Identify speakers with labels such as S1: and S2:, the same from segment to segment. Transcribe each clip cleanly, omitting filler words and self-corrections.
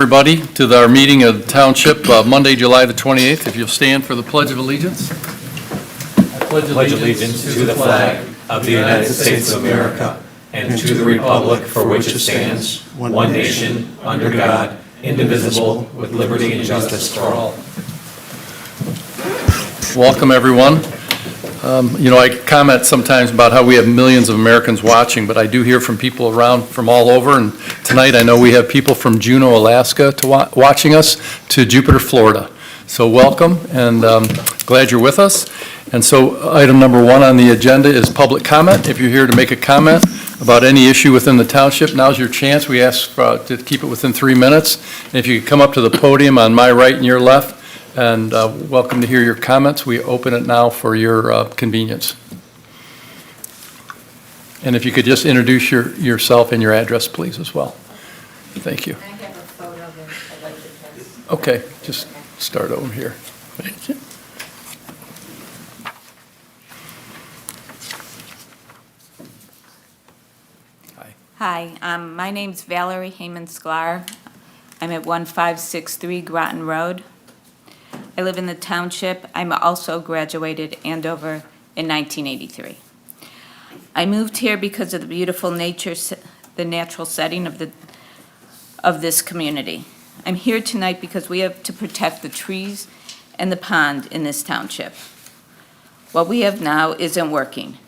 S1: Everybody to our meeting of the Township, Monday, July the 28th. If you'll stand for the Pledge of Allegiance. I
S2: pledge allegiance to the flag of the United States of America and to the republic for which it stands, one nation, under God, indivisible, with liberty and justice for all.
S1: Welcome, everyone. I comment sometimes about how we have millions of Americans watching, but I do hear from people around from all over, and tonight I know we have people from Juneau, Alaska watching us to Jupiter, Florida. So welcome, and glad you're with us. And so item number 1 on the agenda is public comment. If you're here to make a comment about any issue within the township, now's your chance. We ask to keep it within 3 minutes. And if you could come up to the podium on my right and your left, and welcome to hear your comments. We open it now for your convenience. And if you could just introduce yourself and your address, please, as well. Thank you.
S3: I have a photo that I'd like to test.
S1: Okay, just start over here. Thank you.
S3: Hi, my name's Valerie Heyman-Sklar. I'm at 1563 Groton Road. I live in the township. I'm also graduated Andover in 1983. I moved here because of the beautiful nature, the natural setting of this community. I'm here tonight because we have to protect the trees and the pond in this township. What we have now isn't working.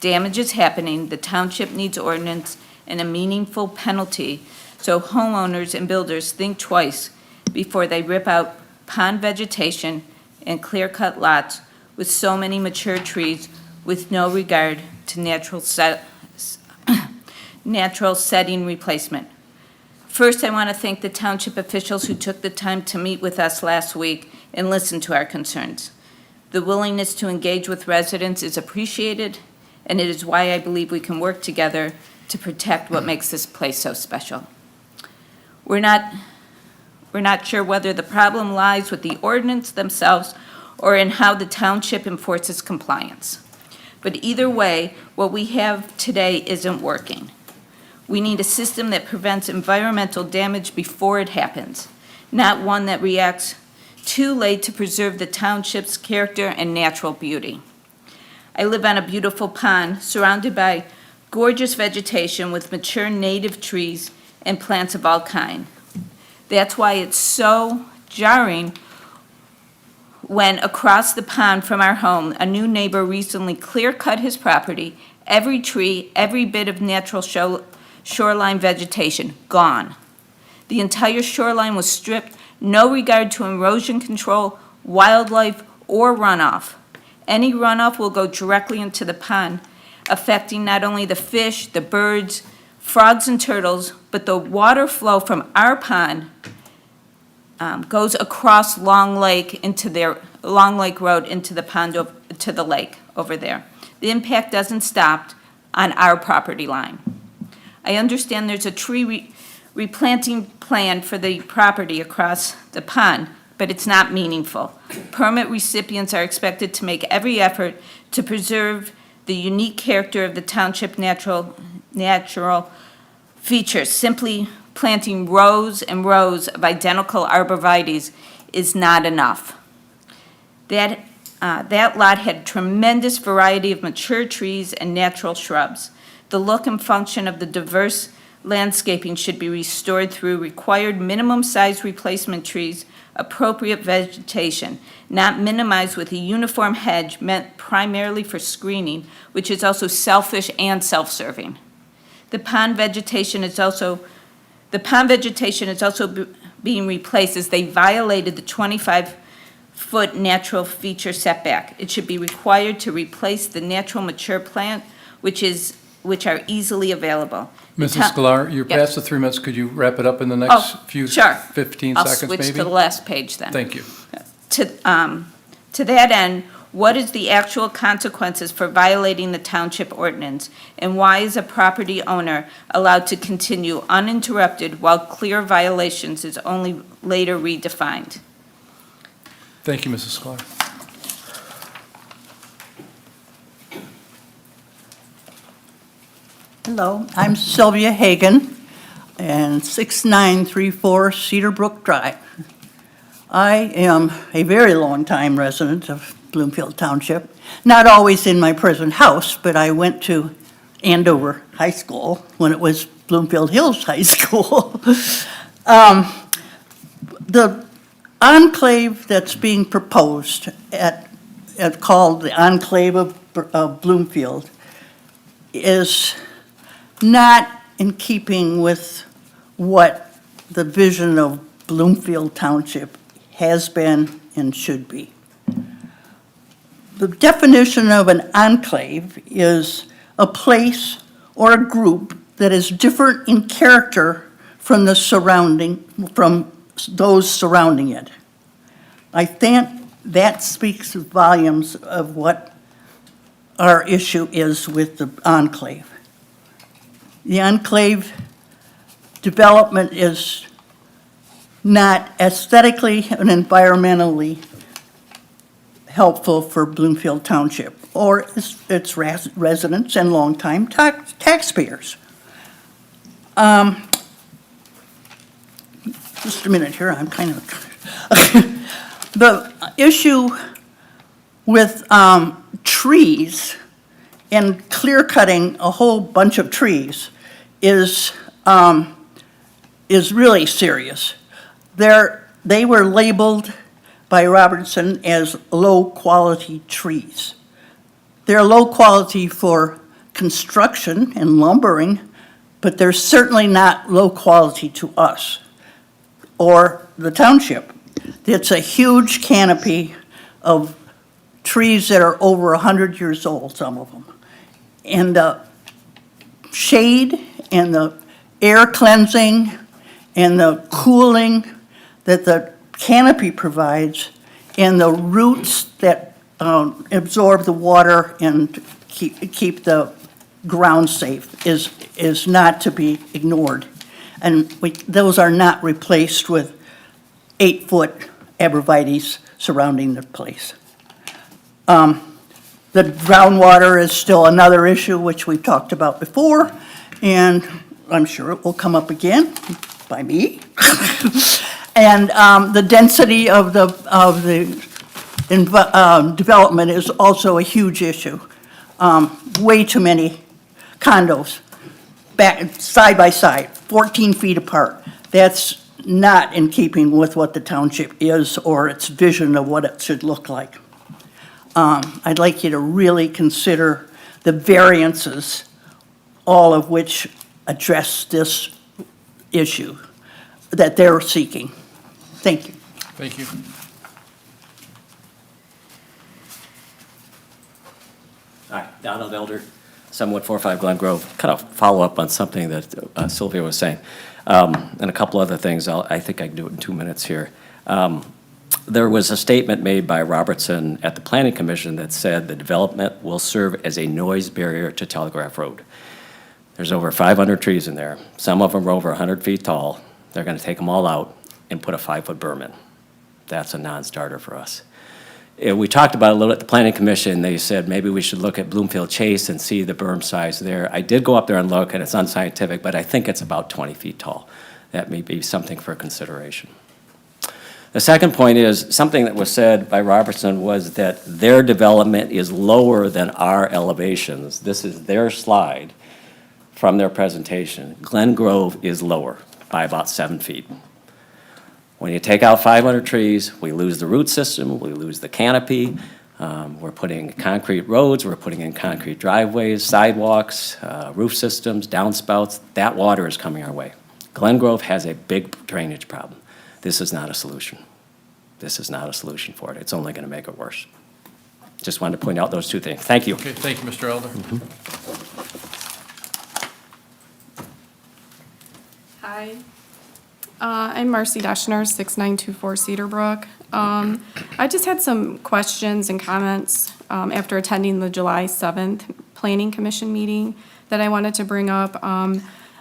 S3: Damage is happening. The township needs ordinance and a meaningful penalty so homeowners and builders think twice before they rip out pond vegetation and clear-cut lots with so many mature trees with no regard to natural setting replacement. First, I want to thank the township officials who took the time to meet with us last week and listen to our concerns. The willingness to engage with residents is appreciated, and it is why I believe we can work together to protect what makes this place so special. We're not sure whether the problem lies with the ordinance themselves or in how the township enforces compliance. But either way, what we have today isn't working. We need a system that prevents environmental damage before it happens, not one that reacts too late to preserve the township's character and natural beauty. I live on a beautiful pond surrounded by gorgeous vegetation with mature native trees and plants of all kinds. That's why it's so jarring when across the pond from our home, a new neighbor recently clear-cut his property, every tree, every bit of natural shoreline vegetation, gone. The entire shoreline was stripped, no regard to erosion control, wildlife, or runoff. Any runoff will go directly into the pond, affecting not only the fish, the birds, frogs and turtles, but the water flow from our pond goes across Long Lake Road into the pond, to the lake over there. The impact doesn't stop on our property line. I understand there's a tree replanting plan for the property across the pond, but it's not meaningful. Permit recipients are expected to make every effort to preserve the unique character of the township natural features. Simply planting rows and rows of identical arborvitaes is not enough. That lot had tremendous variety of mature trees and natural shrubs. The look and function of the diverse landscaping should be restored through required minimum size replacement trees, appropriate vegetation, not minimized with a uniform hedge meant primarily for screening, which is also selfish and self-serving. The pond vegetation is also being replaced as they violated the 25-foot natural feature setback. It should be required to replace the natural mature plant, which are easily available.
S1: Mrs. Sklar, you're past the 3 minutes. Could you wrap it up in the next few 15
S3: I'll
S1: seconds, maybe?
S3: switch to the last page then.
S1: Thank you.
S3: To that end, what is the actual consequences for violating the township ordinance? And why is a property owner allowed to continue uninterrupted while clear violations is only later redefined?
S1: Thank you, Mrs. Sklar.
S4: Hello, I'm Sylvia Hagan. and 6934 Cedar Brook Drive. I am a very long-time resident of Bloomfield Township, not always in my present house, but I went to Andover High School when it was Bloomfield Hills High School. The enclave that's being proposed called the Enclave of Bloomfield is not in keeping with what the vision of Bloomfield Township has been and should be. The definition of an enclave is a place or a group that is different in character from those surrounding it. I think that speaks volumes of what our issue is with the enclave. The enclave development is not aesthetically and environmentally helpful for Bloomfield Township or its residents and longtime taxpayers. Just a minute here, I'm kind of... The issue with trees and clear cutting a whole bunch of trees is really serious. They were labeled by Robertson as low-quality trees. They're low quality for construction and lumbering, but they're certainly not low quality to us or the township. It's a huge canopy of trees that are over 100 years old, some of them. And the shade and the air cleansing and the cooling that the canopy provides and the roots that absorb the water and keep the ground safe is not to be ignored. And those are not replaced with 8-foot abrevieties surrounding the place. The groundwater is still another issue which we've talked about before, and I'm sure it will come up again by me. And the density of the development is also a huge issue. Way too many condos back side by side, 14 feet apart. That's not in keeping with what the township is or its vision of what it should look like. I'd like you to really consider the variances, all of which address this issue that they're seeking. Thank you.
S1: Thank you.
S2: Hi, Donald Elder, 7145 Glen Grove. Kind of follow up on something that Sylvia was saying, and a couple other things. I think I can do it in 2 minutes here. There was a statement made by Robertson at the Planning Commission that said the development will serve as a noise barrier to Telegraph Road. There's over 500 trees in there. Some of them are over 100 feet tall. They're going to take them all out and put a 5-foot berm in. That's a non-starter for us. We talked about it a little at the Planning Commission. They said maybe we should look at Bloomfield Chase and see the berm size there. I did go up there and look, and it's unscientific, but I think it's about 20 feet tall. That may be something for consideration. The second point is something that was said by Robertson was that their development is lower than our elevations. This is their slide from their presentation. Glen Grove is lower by about 7 feet. When you take out 500 trees, we lose the root system, we lose the canopy. We're putting concrete roads, we're putting in concrete driveways, sidewalks, roof systems, downspouts. That water is coming our way. Glen Grove has a big drainage problem. This is not a solution. This is not a solution for it. It's only going to make it worse. Just wanted to point out those two things. Thank you.
S1: Okay, thank you, Mr. Elder.
S5: Hi. I'm Marcy Deschner, 6924 Cedar Brook. I just had some questions and comments after attending the July 7th Planning Commission meeting that I wanted to bring up.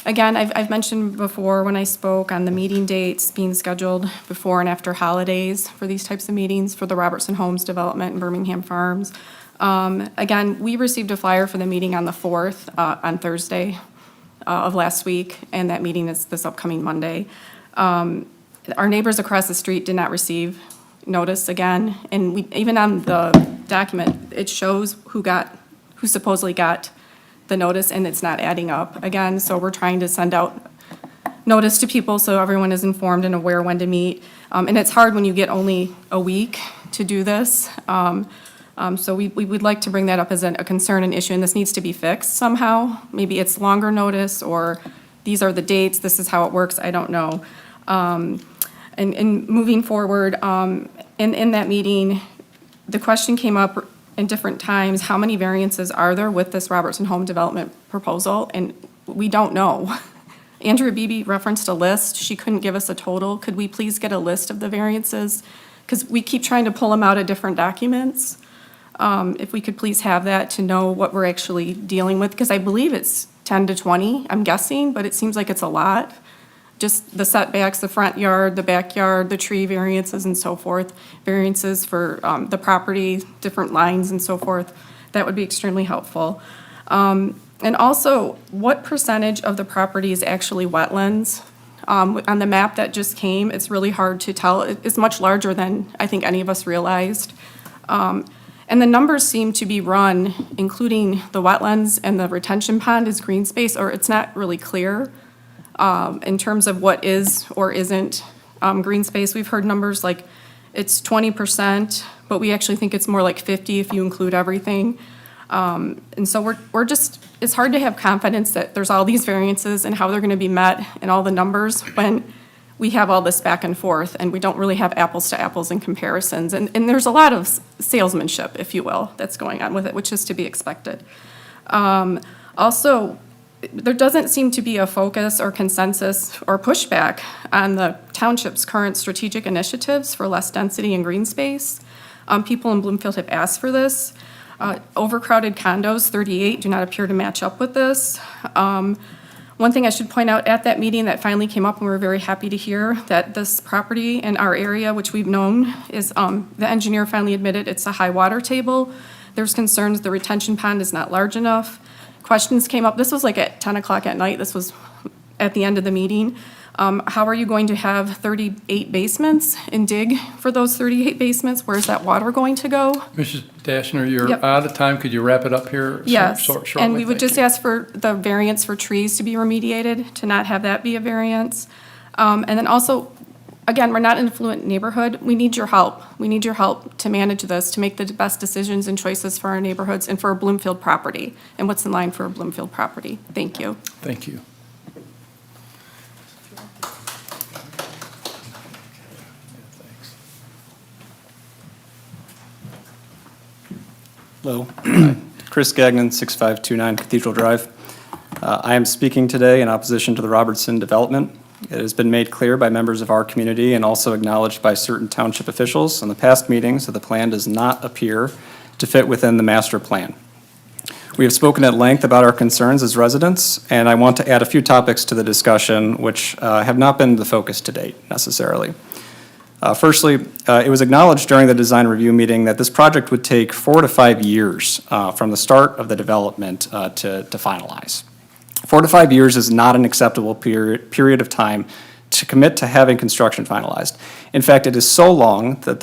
S5: Again, I've mentioned before when I spoke on the meeting dates being scheduled before and after holidays for these types of meetings for the Robertson Homes development in Birmingham Farms. Again, we received a flyer for the meeting on the 4th, on Thursday. of last week, and that meeting is this upcoming Monday. Our neighbors across the street did not receive notice again, and even on the document, it shows who supposedly got the notice, and it's not adding up again, so we're trying to send out notice to people so everyone is informed and aware when to meet. And it's hard when you get only a week to do this. So we would like to bring that up as a concern and issue, and this needs to be fixed somehow. Maybe it's longer notice, or these are the dates, this is how it works, I don't know. And moving forward, in that meeting, the question came up in different times, how many variances are there with this Robertson Home Development proposal? And we don't know. Andrea Beebe referenced a list. She couldn't give us a total. Could we please get a list of the variances? Because we keep trying to pull them out of different documents. If we could please have that to know what we're actually dealing with, because I believe it's 10 to 20, I'm guessing, but it seems like it's a lot. Just the setbacks, the front yard, the backyard, the tree variances and so forth, variances for the property, different lines and so forth. That would be extremely helpful. And also, what percentage of the property is actually wetlands? On the map that just came, it's really hard to tell. It's much larger than I think any of us realized. And the numbers seem to be run, including the wetlands and the retention pond is green space, or it's not really clear in terms of what is or isn't green space. We've heard numbers like it's 20%, but we actually think it's more like 50 if you include everything. And so we're just, it's hard to have confidence that there's all these variances and how they're gonna be met and all the numbers when we have all this back and forth and we don't really have apples to apples and comparisons. And there's a lot of salesmanship, if you will, that's going on with it, which is to be expected. Also, there doesn't seem to be a focus or consensus or pushback on the township's current strategic initiatives for less density and green space. People in Bloomfield have asked for this. Overcrowded condos, 38, do not appear to match up with this. One thing I should point out, at that meeting that finally came up, and we were very happy to hear that this property in our area, which we've known, is, the engineer finally admitted it's a high water table. There's concerns the retention pond is not large enough. Questions came up, this was like at 10 o'clock at night, this was at the end of the meeting. How are you going to have 38 basements and dig for those 38 basements? Where's that water going to go?
S1: Mrs. Dashner, you're
S5: Yep.
S1: out of time. Could you wrap it up here?
S5: Yes,
S1: Shortly?
S5: and we would
S1: Thank
S5: just
S1: you.
S5: ask for the variance for trees to be remediated, to not have that be a variance. And then also, again, we're not an affluent neighborhood. We need your help. We need your help to manage this, to make the best decisions and choices for our neighborhoods and for a Bloomfield property, and what's in line for a Bloomfield property. Thank you.
S1: Thank you.
S6: Hello, Chris Gagnon, 6529 Cathedral Drive. I am speaking today in opposition to the Robertson development. It has been made clear by members of our community and also acknowledged by certain township officials in the past meetings that the plan does not appear to fit within the master plan. We have spoken at length about our concerns as residents, and I want to add a few topics to the discussion which have not been the focus to date necessarily. Firstly, it was acknowledged during the design review meeting that this project would take 4 to 5 years from the start of the development to finalize. 4 to 5 years is not an acceptable period of time to commit to having construction finalized. In fact, it is so long that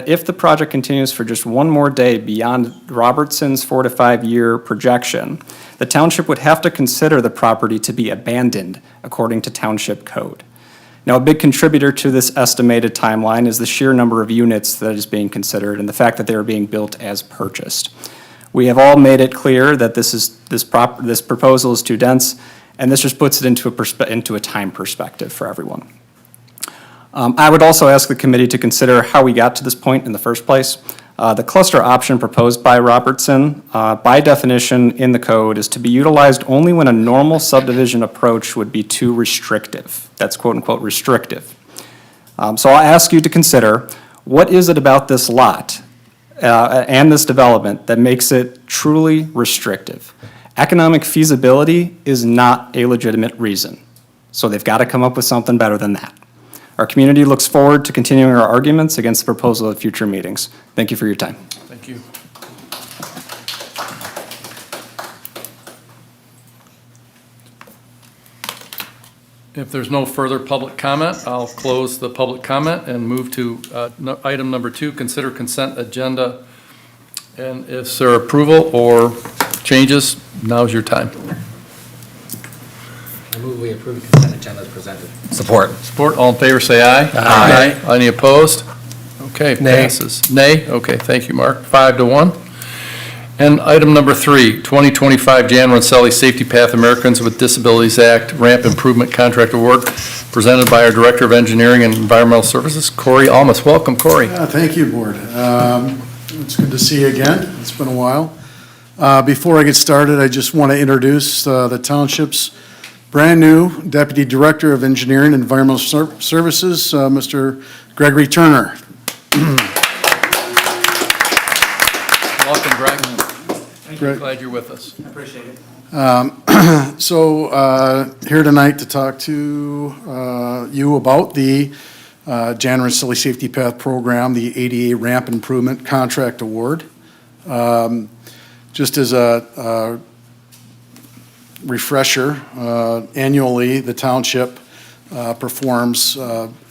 S6: if the project continues for just one more day beyond Robertson's 4 to 5 year projection, the township would have to consider the property to be abandoned according to township code. Now, a big contributor to this estimated timeline is the sheer number of units that is being considered and the fact that they are being built as purchased. We have all made it clear that this proposal is too dense, and this just puts it into a time perspective for everyone. I would also ask the committee to consider how we got to this point in the first place. The cluster option proposed by Robertson, by definition in the code, is to be utilized only when a normal subdivision approach would be too restrictive. That's quote-unquote restrictive. So I'll ask you to consider, what is it about this lot and this development that makes it truly restrictive? Economic feasibility is not a legitimate reason, so they've got to come up with something better than that. Our community looks forward to continuing our arguments against the proposal at future meetings. Thank you for your time.
S1: Thank you. If there's no further public comment, I'll close the public comment and move to item number 2, consider consent agenda. And if there approval or changes, now's your time.
S7: I move we approve the consent agenda as presented. Support.
S1: Support, all in favor, say aye.
S7: Aye.
S1: Any opposed? Okay, passes. Nay? Okay, thank you, Mark. 5-1. And item number 3, 2025 Jan Roncelli Safety Path Americans with Disabilities Act Ramp Improvement Contract Award, presented by our Director of Engineering and Environmental Services, Corey Almas. Welcome, Corey.
S8: Thank you, Board. It's good to see you again. It's been a while. Before I get started, I just want to introduce the Township's brand-new Deputy Director of Engineering and Environmental Services, Mr. Gregory Turner.
S1: Welcome, Greg.
S8: Greg.
S1: Glad you're with us.
S7: Appreciate it.
S8: Here tonight to talk to you about the Jan Roncelli Safety Path Program, the ADA Ramp Improvement Contract Award. Just as a refresher, annually, the Township performs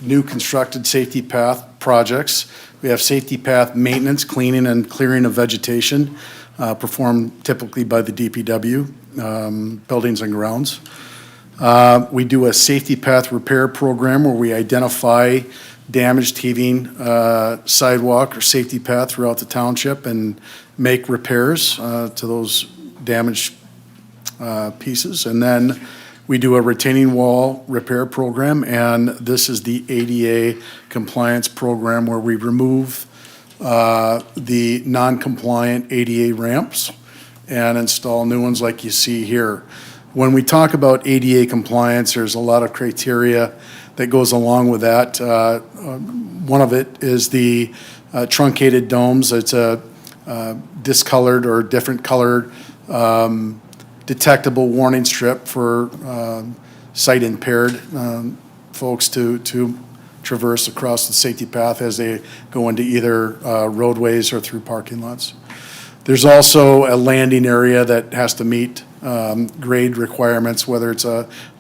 S8: new constructed safety path projects. We have safety path maintenance, cleaning and clearing of vegetation, performed typically by the DPW, Buildings and Grounds. We do a safety path repair program where we identify damaged heaving sidewalk or safety path throughout the township and make repairs to those damaged pieces. And then we do a retaining wall repair program, and this is the ADA compliance program where we remove the non-compliant ADA ramps and install new ones like you see here. When we talk about ADA compliance, there's a lot of criteria that goes along with that. One of it is the truncated domes. It's a discolored or different colored detectable warning strip for sight impaired folks to traverse across the safety path as they go into either roadways or through parking lots. There's also a landing area that has to meet grade requirements, whether it's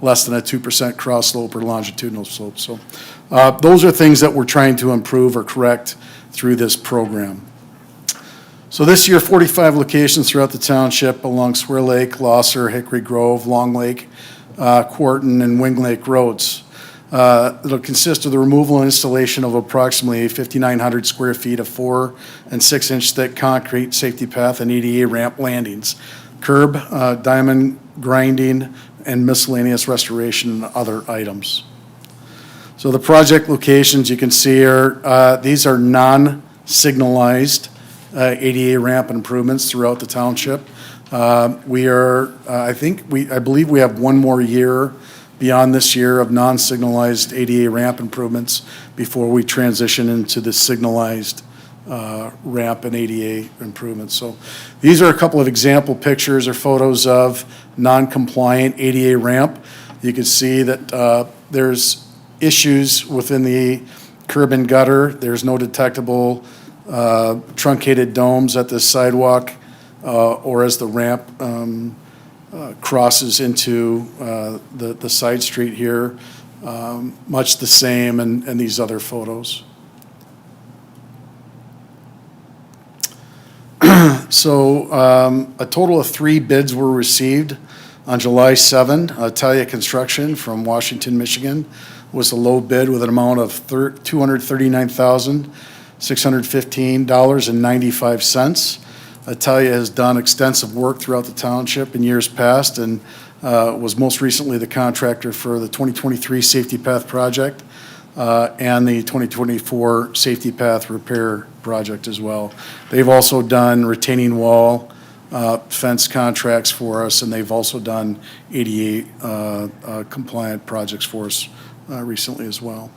S8: less than a 2% cross slope or longitudinal slope. So those are things that we're trying to improve or correct through this program. So this year, 45 locations throughout the township along Swear Lake, Losser, Hickory Grove, Long Lake, Quarton, and Wing Lake roads. It'll consist of the removal and installation of approximately 5,900 square feet of 4 and 6 inch thick concrete safety path and EDA ramp landings, curb, diamond grinding, and miscellaneous restoration and other items. So the project locations you can see are, these are non-signalized ADA ramp improvements throughout the township. We are, I believe we have one more year beyond this year of non-signalized ADA ramp improvements before we transition into the signalized ramp and ADA improvements. So these are a couple of example pictures or photos of non-compliant ADA ramp. You can see that there's issues within the curb and gutter. There's no detectable truncated domes at the sidewalk or as the ramp crosses into the side street here, much the same in these other photos. So a total of 3 bids were received on July 7. Talia Construction from Washington, Michigan was the low bid with an amount of $239,615.95. Talia has done extensive work throughout the township in years past and was most recently the contractor for the 2023 Safety Path Project and the 2024 Safety Path Repair Project as well. They've also done retaining wall fence contracts for us, and they've also done ADA compliant projects for us recently as well.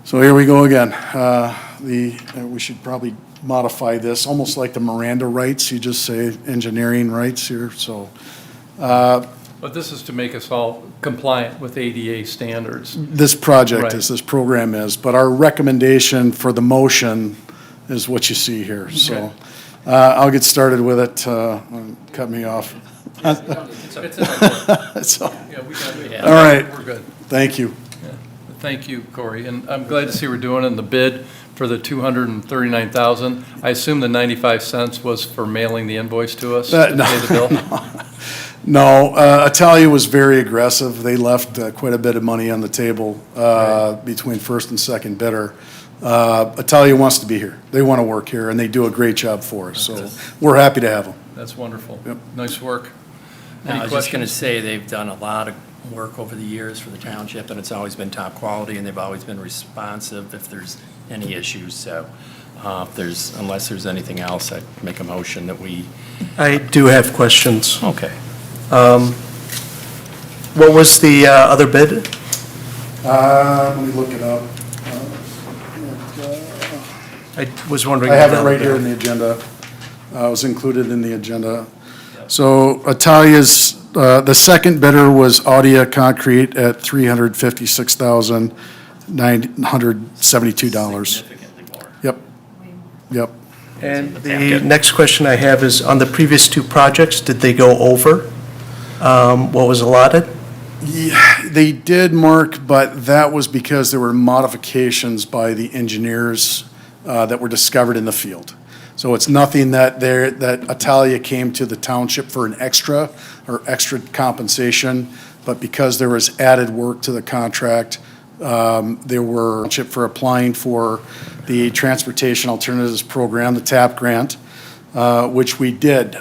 S8: So here we go again. We should probably modify this, almost like the Miranda rights. You just say engineering rights here, so.
S1: But this is to make us all compliant with ADA standards.
S8: This project
S1: Right.
S8: is, this program is, but our recommendation for the motion is what you see here, so.
S1: Okay.
S8: I'll get started with it, cut me off.
S1: It's in our book.
S8: So,
S1: Yeah, we got it.
S8: all right,
S1: We're good.
S8: thank you.
S1: Thank you, Corey, and I'm glad to see we're doing it. And the bid for the $239,000, I assume the 95 cents was for mailing the invoice to us to
S8: No.
S1: pay the bill?
S8: No, Italia was very aggressive. They left quite a bit of money on the table between first and second bidder. Italia wants to be here. They want to work here, and they do a great job for us. So we're happy to have them.
S1: That's wonderful.
S8: Yep.
S1: Nice work.
S9: I
S1: Any
S9: was just going to
S1: questions?
S9: say, they've done a lot of work over the years for the township, and it's always been top quality, and they've always been responsive if there's any issues. So unless there's anything else, I'd make a motion that we,
S10: I do have questions.
S9: okay.
S10: What was the other bid?
S8: Let me look it up.
S10: I was wondering.
S8: I have it right here in the agenda. It was included in the agenda. So Italia's, the second bidder was Audia Concrete at $356,972.
S9: Significantly more.
S8: Yep, yep.
S10: And the next question I have is, on the previous two projects, did they go over what was allotted?
S8: They did, Mark, but that was because there were modifications by the engineers that were discovered in the field. So it's nothing that Italia came to the township for an extra or extra compensation, but because there was added work to the contract, there were township for applying for the Transportation Alternatives Program, the TAP grant, which we did.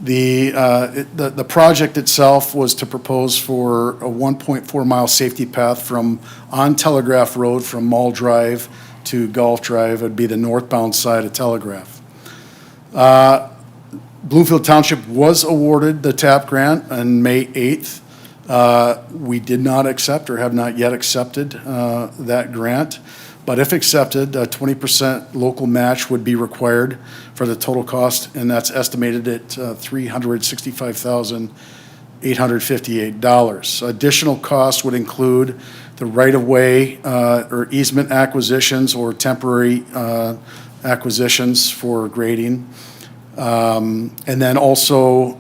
S8: The project itself was to propose for a 1.4-mile safety path on Telegraph Road from Mall Drive to Golf Drive. It'd be the northbound side of Telegraph. Bloomfield Township was awarded the TAP grant on May 8th. We did not accept or have not yet accepted that grant. But if accepted, a 20% local match would be required for the total cost, and that's estimated at $365,858. Additional costs would include the right-of-way or easement acquisitions or temporary acquisitions for grading. And then also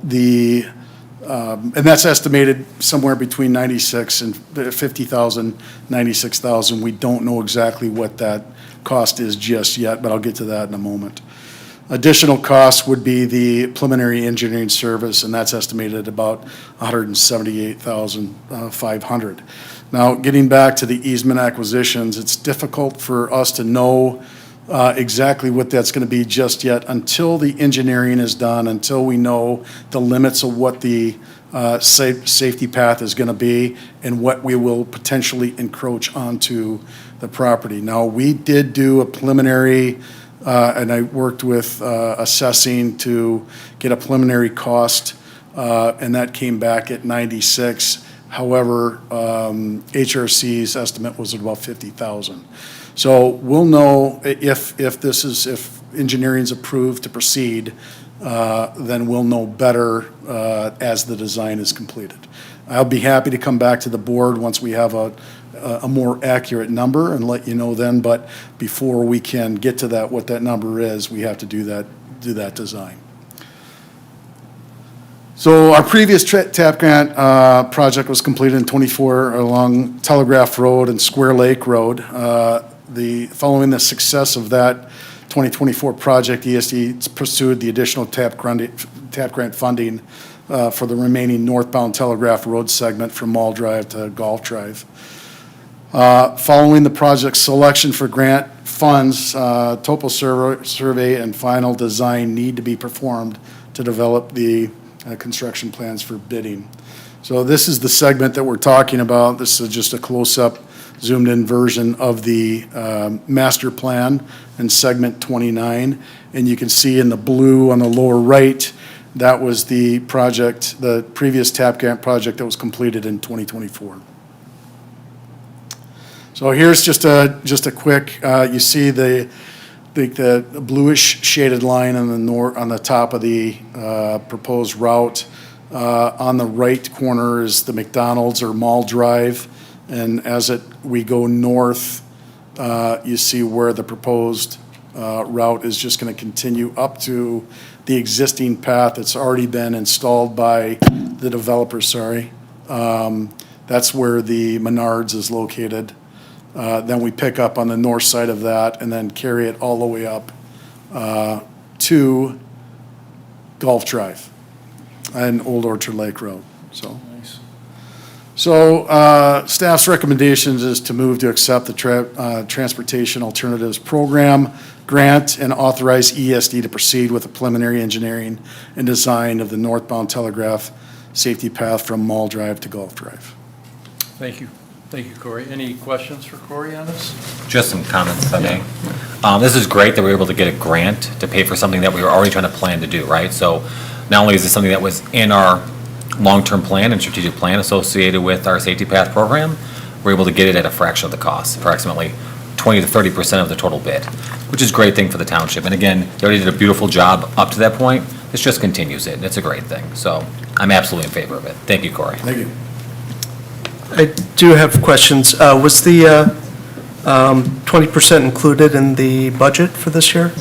S8: and that's estimated somewhere between 96 and 50,000, 96,000. We don't know exactly what that cost is just yet, but I'll get to that in a moment. Additional costs would be the preliminary engineering service, and that's estimated at about $178,500. Now, getting back to the easement acquisitions, it's difficult for us to know exactly what that's going to be just yet until the engineering is done, until we know the limits of what the safety path is going to be and what we will potentially encroach onto the property. Now, we did do a preliminary, and I worked with assessing to get a preliminary cost, and that came back at 96. However, HRC's estimate was about 50,000. So we'll know if engineering's approved to proceed, then we'll know better as the design is completed. I'll be happy to come back to the board once we have a more accurate number and let you know then, but before we can get to that, what that number is, we have to do that design. So our previous TAP grant project was completed in '24 along Telegraph Road and Square Lake Road. Following the success of that 2024 project, ESD pursued the additional TAP grant funding for the remaining northbound Telegraph Road segment from Mall Drive to Golf Drive. Following the project's selection for grant funds, topo survey and final design need to be performed to develop the construction plans for bidding. So this is the segment that we're talking about. This is just a close-up, zoomed-in version of the master plan in segment 29. And you can see in the blue on the lower right, that was the project, the previous TAP grant project that was completed in 2024. So here's just a quick, you see the bluish shaded line on the top of the proposed route. On the right corner is the McDonald's or Mall Drive. And as we go north, you see where the proposed route is just going to continue up to the existing path that's already been installed by the developer, that's where the Menards is located. Then we pick up on the north side of that and then carry it all the way up to Golf Drive and Old Orchard Lake Road, so. So, staff's recommendations is to move to accept the Transportation Alternatives Program grant and authorize ESD to proceed with the preliminary engineering and design of the northbound telegraph safety path from Mall Drive to Golf Drive.
S1: Thank you. Thank you, Corey. Any questions for Corey on this?
S7: Just some comments, if I may. This is great that we were able to get a grant to pay for something that we were already trying to plan to do, right? So not only is this something that was in our long-term plan and strategic plan associated with our safety path program, we're able to get it at a fraction of the cost, approximately 20 to 30% of the total bid, which is a great thing for the township. And again, they already did a beautiful job up to that point. This just continues it, and it's a great thing. So I'm absolutely in favor of it. Thank you, Corey.
S8: Thank you.
S10: I do have questions. Was the 20% included in the budget for this year?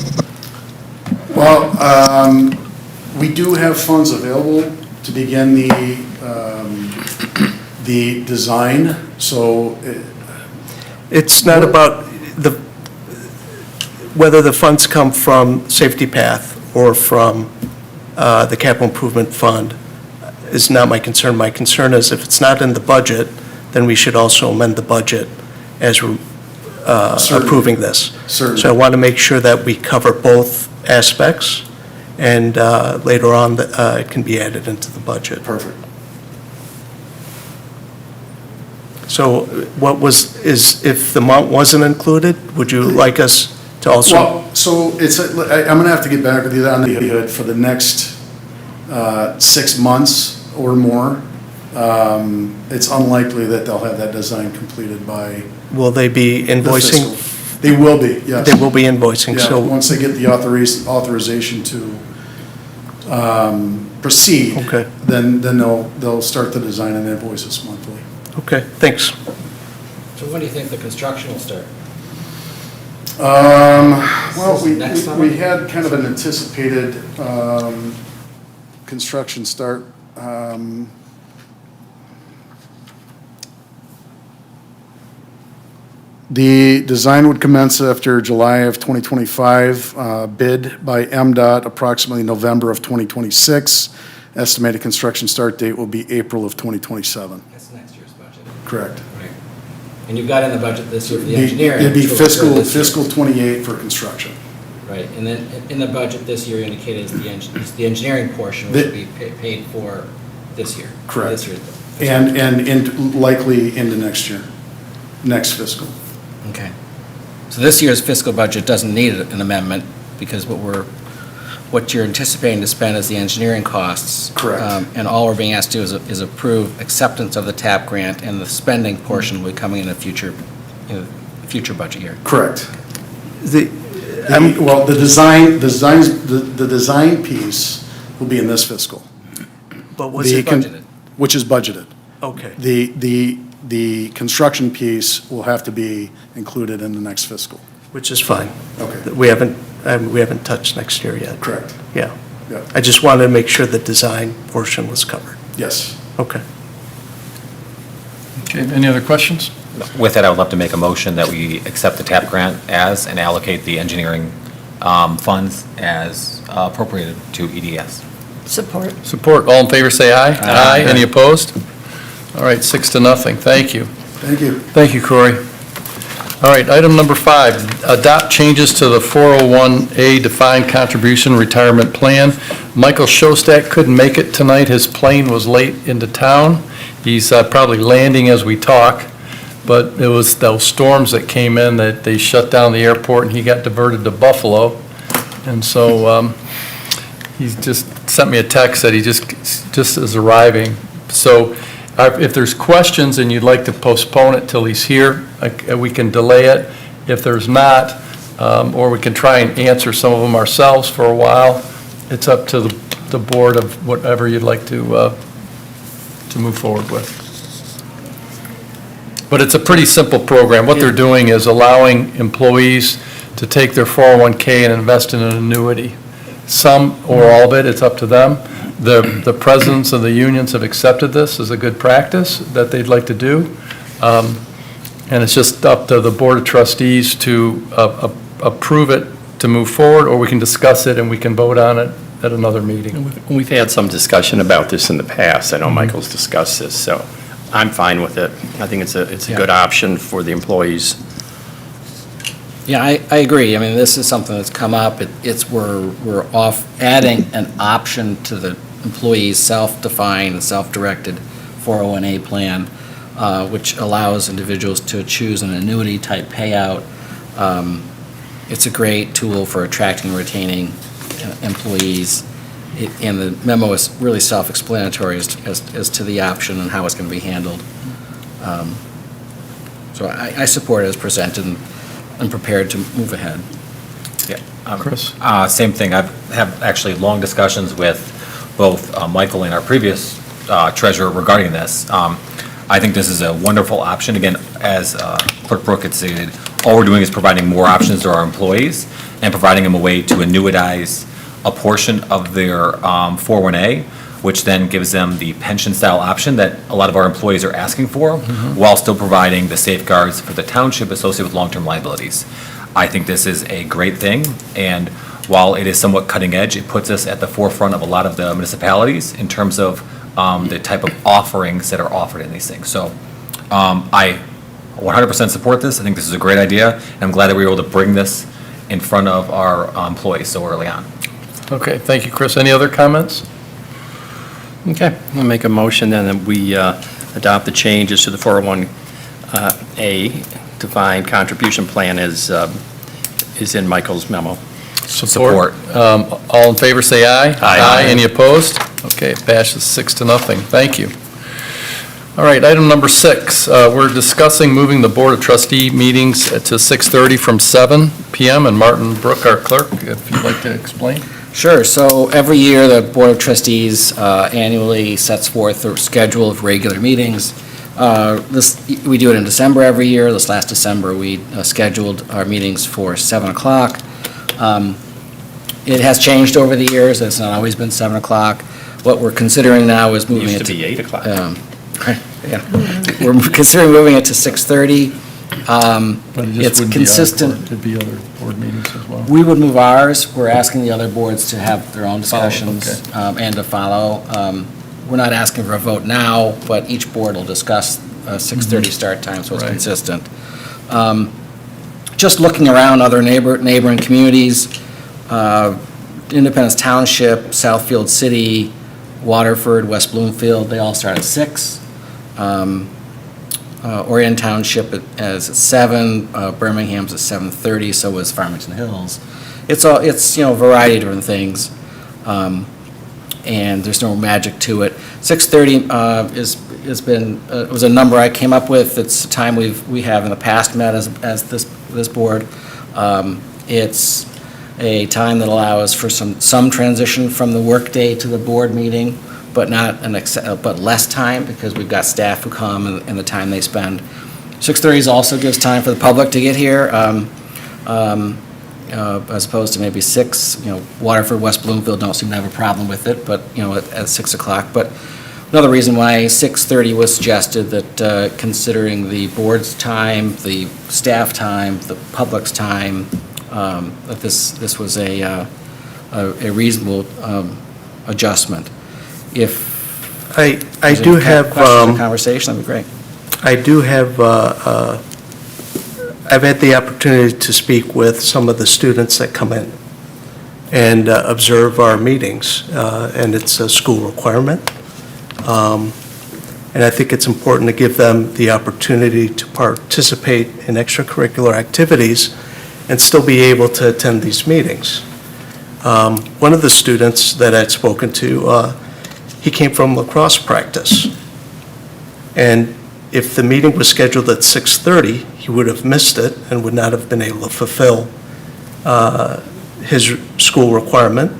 S8: Well, we do have funds available to begin the design, so
S10: It's not about whether the funds come from Safety Path or from the Capital Improvement Fund is not my concern. My concern is if it's not in the budget, then we should also amend the budget as we're approving this.
S8: Certainly.
S10: So I want to make sure that we cover both aspects, and later on, it can be added into the budget.
S8: Perfect.
S10: So if the amount wasn't included, would you like us to also?
S8: Well, so I'm gonna have to get back with you on the hood for the next 6 months or more. It's unlikely that they'll have that design completed by
S10: Will they be
S8: the
S10: invoicing?
S8: fiscal. They will be, yes.
S10: They will be invoicing,
S8: Yeah,
S10: so,
S8: once they get the authorization to proceed.
S10: Okay.
S8: Then they'll start the design and invoice us monthly.
S10: okay, thanks.
S7: So when do you think the construction will start?
S8: Well,
S7: Next summer?
S8: we had kind of an anticipated construction start. The design would commence after July of 2025, bid by MDOT approximately November of 2026. Estimated construction start date will be April of 2027.
S7: That's next year's budget.
S8: Correct.
S7: Right. And you've got in the budget this year for the engineering.
S8: It'd be
S7: which will occur this year.
S8: fiscal 28 for construction.
S7: Right, and then in the budget this year, you indicated is the engineering portion
S8: The-
S7: will be paid for this year.
S8: Correct.
S7: This year.
S8: And likely into next year, next fiscal.
S7: Okay. So this year's fiscal budget doesn't need an amendment because what you're anticipating to spend is the engineering costs.
S8: Correct.
S7: And all we're being asked to do is approve acceptance of the TAP grant, and the spending portion will be coming in a future budget year.
S8: Correct.
S10: I'm-
S8: Well, the design piece will be in this fiscal.
S10: But was
S8: The
S10: it,
S8: con-
S7: budgeted.
S8: Which is budgeted.
S10: okay,
S8: The construction piece will have to be included in the next fiscal.
S10: which is fine.
S8: Okay.
S10: We haven't touched next year yet.
S8: Correct.
S10: Yeah.
S8: Yeah.
S10: I just wanted to make sure the design portion was covered.
S8: Yes.
S10: Okay.
S1: Okay, any other questions?
S7: With that, I would love to make a motion that we accept the TAP grant and allocate the engineering funds as appropriated to EDS.
S3: Support.
S1: Support. All in favor, say aye.
S7: Aye.
S1: Any opposed? All right, 6-0. Thank you.
S8: Thank you.
S1: Thank you, Corey. All right, item number 5, adopt changes to the 401A defined contribution retirement plan. Michael Schostak couldn't make it tonight. His plane was late into town. He's probably landing as we talk, but it was those storms that came in that they shut down the airport and he got diverted to Buffalo. And so he just sent me a text that he just is arriving. So if there's questions and you'd like to postpone it till he's here, we can delay it. If there's not, or we can try and answer some of them ourselves for a while. It's up to the board of whatever you'd like to move forward with. But it's a pretty simple program. What they're doing is allowing employees to take their 401K and invest in an annuity. some or all of it, it's up to them. The presidents of the unions have accepted this as a good practice that they'd like to do. And it's just up to the Board of Trustees to approve it to move forward, or we can discuss it and we can vote on it at another meeting.
S9: We've had some discussion about this in the past. I know Michael's discussed this, so I'm fine with it. I think it's a good option for the employees.
S11: Yeah, I agree. I mean, this is something that's come up. We're adding an option to the employee's self-defined and self-directed 401A plan, which allows individuals to choose an annuity-type payout. It's a great tool for attracting and retaining employees, and the memo is really self-explanatory as to the option and how it's going to be handled. So I support it as presented and prepared to move ahead.
S7: Yeah.
S1: Chris?
S7: Same thing. I have actually long discussions with both Michael and our previous treasurer regarding this. I think this is a wonderful option. Again, as Clerk Brook had stated, all we're doing is providing more options to our employees and providing them a way to annuitize a portion of their 401A, which then gives them the pension-style option that a lot of our employees are asking for, while still providing the safeguards for the township associated with long-term liabilities. I think this is a great thing, and while it is somewhat cutting edge, it puts us at the forefront of a lot of the municipalities in terms of the type of offerings that are offered in these things. So I 100% support this. I think this is a great idea, and I'm glad that we were able to bring this in front of our employees so early on.
S1: Okay, thank you, Chris. Any other comments?
S9: Okay, I'll make a motion then that we adopt the changes to the 401A defined contribution plan is in Michael's memo.
S7: Support.
S1: All in favor, say aye.
S9: Aye.
S1: Any opposed? Okay, it passes 6-0. Thank you. All right, item number 6, we're discussing moving the Board of Trustee meetings to 6:30 from 7 PM. And Martin Brook, our clerk, if you'd like to explain.
S11: Sure. So every year, the Board of Trustees annually sets forth a schedule of regular meetings. We do it in December every year. This last December, we scheduled our meetings for 7 o'clock. It has changed over the years. It's not always been 7 o'clock. What we're considering now is
S9: It
S11: moving
S9: used
S11: it
S9: to
S11: to...
S9: be 8 o'clock.
S11: Yeah. We're considering moving it to 6:30.
S1: But it just
S11: It's
S1: wouldn't be our
S11: consistent.
S1: board, it'd be other board meetings as well.
S11: We would move ours. We're asking the other boards to have their own discussions
S1: okay.
S11: and to follow. We're not asking for a vote now, but each board will discuss a 6:30 start time, so it's
S1: Right.
S11: consistent. Just looking around other neighboring communities, Independence Township, Southfield City, Waterford, West Bloomfield, they all start at 6. Orion Township is at 7, Birmingham's at 7:30, so is Farmington Hills. It's a variety of different things, and there's no magic to it. 6:30 was a number I came up with. It's a time we have in the past met as this board. It's a time that allows for some transition from the workday to the board meeting, but but less time, because we've got staff who come and the time they spend. 6:30 also gives time for the public to get here, as opposed to maybe 6. Waterford, West Bloomfield don't seem to have a problem with it, but, at 6 o'clock. But another reason why 6:30 was suggested, that considering the board's time, the staff time, the public's time, that this was a reasonable adjustment. If
S10: I
S11: there's
S10: do
S11: any
S10: have,
S11: questions or conversation, that'd be great.
S10: I do have, I've had the opportunity to speak with some of the students that come in and observe our meetings, and it's a school requirement. And I think it's important to give them the opportunity to participate in extracurricular activities and still be able to attend these meetings. One of the students that I'd spoken to, he came from lacrosse practice. And if the meeting was scheduled at 6:30, he would have missed it and would not have been able to fulfill his school requirement,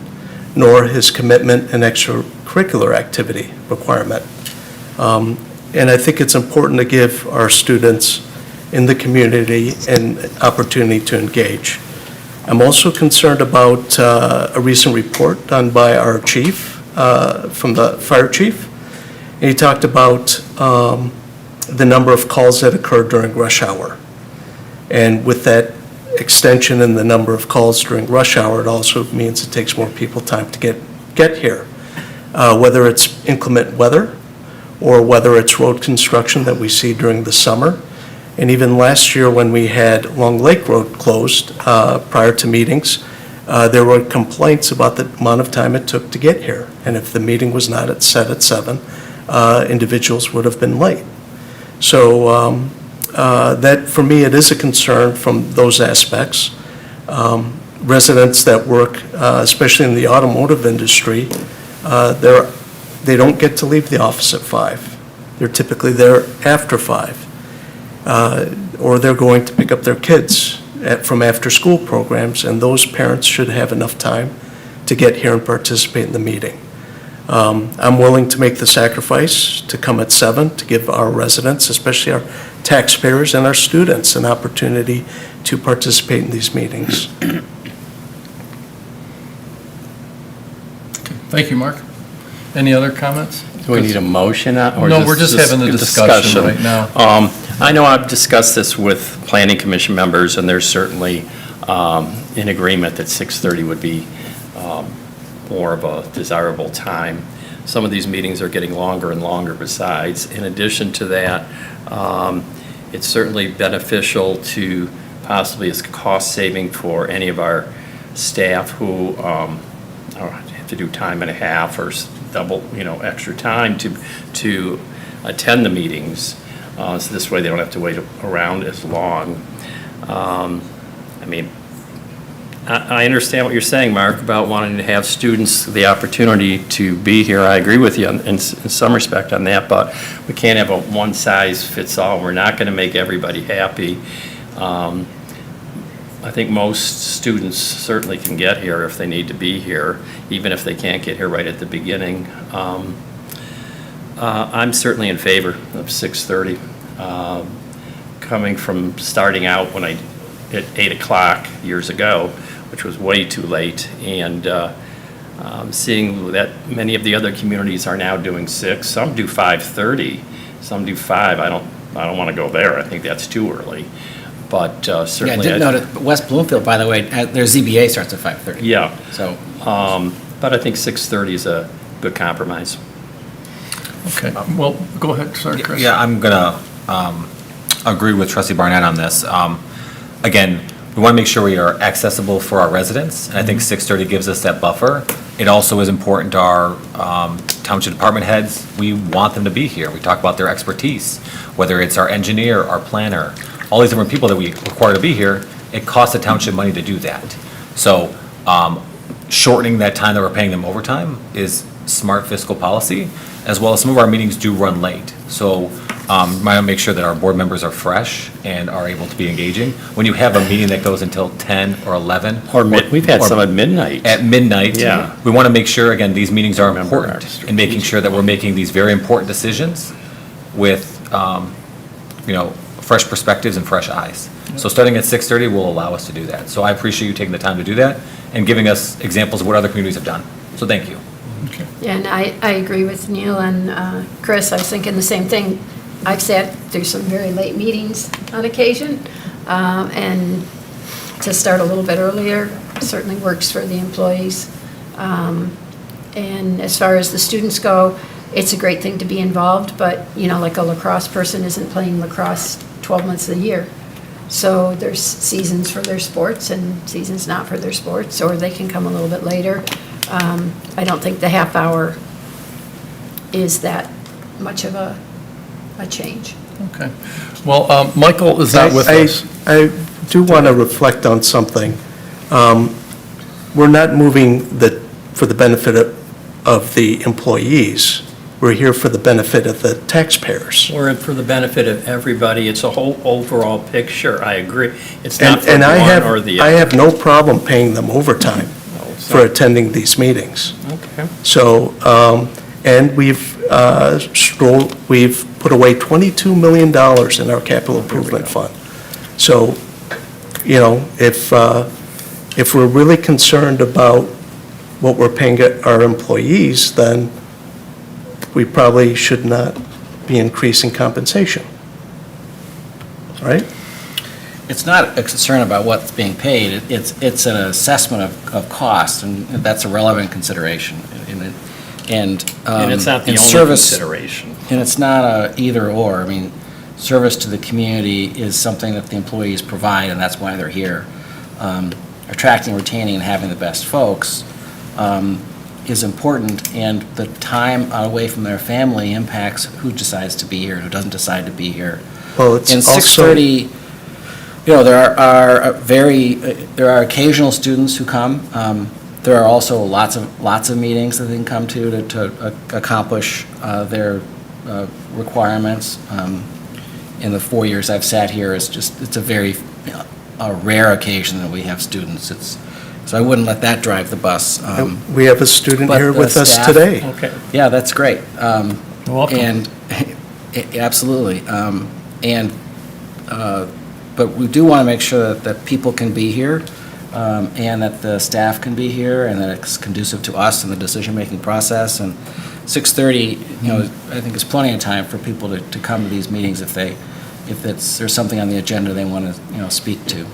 S10: nor his commitment and extracurricular activity requirement. And I think it's important to give our students in the community an opportunity to engage. I'm also concerned about a recent report done by our chief, from the fire chief. And he talked about the number of calls that occurred during rush hour. And with that extension in the number of calls during rush hour, it also means it takes more people time to get here. Whether it's inclement weather or whether it's road construction that we see during the summer. And even last year when we had Long Lake Road closed prior to meetings, there were complaints about the amount of time it took to get here. And if the meeting was not set at 7, individuals would have been late. So that, for me, it is a concern from those aspects. Residents that work, especially in the automotive industry, they don't get to leave the office at 5. They're typically there after 5. Or they're going to pick up their kids from after-school programs, and those parents should have enough time to get here and participate in the meeting. I'm willing to make the sacrifice to come at 7 to give our residents, especially our taxpayers and our students, an opportunity to participate in these meetings.
S1: Thank you, Mark. Any other comments?
S9: Do we need a motion or
S1: No, we're just having the discussion right now.
S9: I know I've discussed this with Planning Commission members, and they're certainly in agreement that 6:30 would be more of a desirable time. Some of these meetings are getting longer and longer besides. In addition to that, it's certainly beneficial to possibly as cost saving for any of our staff who have to do time and a half or double, extra time to attend the meetings. So this way they don't have to wait around as long. I understand what you're saying, Mark, about wanting to have students the opportunity to be here. I agree with you in some respect on that, but we can't have a one-size-fits-all. We're not going to make everybody happy. I think most students certainly can get here if they need to be here, even if they can't get here right at the beginning. I'm certainly in favor of 6:30. Coming from starting out at 8 o'clock years ago, which was way too late, and seeing that many of the other communities are now doing 6. Some do 5:30, some do 5. I don't want to go there. I think that's too early. But certainly.
S11: Yeah, I did notice, West Bloomfield, by the way, their ZBA starts at 5:30.
S9: Yeah.
S11: So.
S9: But I think 6:30 is a good compromise.
S1: Okay, well, go ahead, sorry, Chris.
S7: Yeah, I'm going to agree with Trustee Barnett on this. Again, we want to make sure we are accessible for our residents, and I think 6:30 gives us that buffer. It also is important to our township department heads. We want them to be here. We talk about their expertise, whether it's our engineer, our planner, all these different people that we require to be here. It costs the township money to do that. So shortening that time that we're paying them overtime is smart fiscal policy, as well as some of our meetings do run late. So might want to make sure that our board members are fresh and are able to be engaging. When you have a meeting that goes until 10 or 11.
S9: We've had some at midnight.
S7: At midnight.
S9: Yeah.
S7: We want to make sure, again, these meetings are
S9: Remember our
S7: important in making sure that we're making these very important decisions with, fresh perspectives and fresh eyes. So starting at 6:30 will allow us to do that. So I appreciate you taking the time to do that and giving us examples of what other communities have done. So thank you.
S1: Okay.
S12: Yeah, and I agree with Neil and Chris. I was thinking the same thing. I've sat through some very late meetings on occasion, and to start a little bit earlier certainly works for the employees. And as far as the students go, it's a great thing to be involved, but, like a lacrosse person isn't playing lacrosse 12 months of the year. So there's seasons for their sports and seasons not for their sports, or they can come a little bit later. I don't think the half hour is that much of a change.
S1: Okay. Well, Michael is not with us.
S10: I do want to reflect on something. We're not moving for the benefit of the employees. We're here for the benefit of the taxpayers.
S9: Or for the benefit of everybody. It's a whole overall picture. I agree. It's not for
S10: And
S9: one or the
S10: I
S9: other.
S10: have no problem paying them overtime for attending these meetings.
S9: Okay.
S10: So, and we've put away $22 million in our capital improvement fund. So, if we're really concerned about what we're paying our employees, then we probably should not be increasing compensation. Right?
S11: It's not a concern about what's being paid, it's an assessment of cost, and that's a relevant consideration. And
S9: And it's not the
S11: and
S9: only
S11: service-
S9: consideration.
S11: And it's not a either or. I mean, service to the community is something that the employees provide, and that's why they're here. Attracting, retaining, and having the best folks is important, and the time away from their family impacts who decides to be here and who doesn't decide to be here.
S10: Well, it's
S11: And
S10: also.
S11: 6:30, there are occasional students who come. There are also lots of meetings that they can come to accomplish their requirements. In the 4 years I've sat here, it's a very rare occasion that we have students. So I wouldn't let that drive the bus.
S10: We have a student
S11: but
S10: here
S11: the
S10: with us
S11: staff-
S10: today.
S9: Okay.
S11: Yeah, that's great.
S9: Welcome.
S11: And, absolutely. But we do want to make sure that people can be here, and that the staff can be here, and that it's conducive to us in the decision-making process. And 6:30, I think is plenty of time for people to come to these meetings if there's something on the agenda they want to, speak to.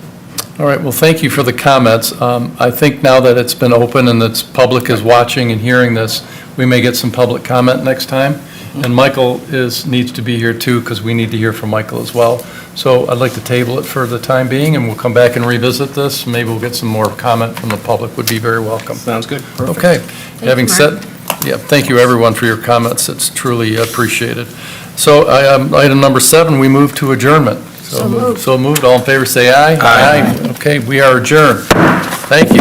S1: All right, well, thank you for the comments. I think now that it's been open and the public is watching and hearing this, we may get some public comment next time. And Michael needs to be here too, because we need to hear from Michael as well. So I'd like to table it for the time being, and we'll come back and revisit this. Maybe we'll get some more comment from the public, would be very welcome.
S9: Sounds good. Perfect.
S1: Okay. Having
S12: Mark.
S1: said, yeah, thank you everyone for your comments. It's truly appreciated. So item number 7, we move to adjournment.
S12: So moved.
S1: So moved. All in favor, say aye. Aye. Okay, we are adjourned. Thank you.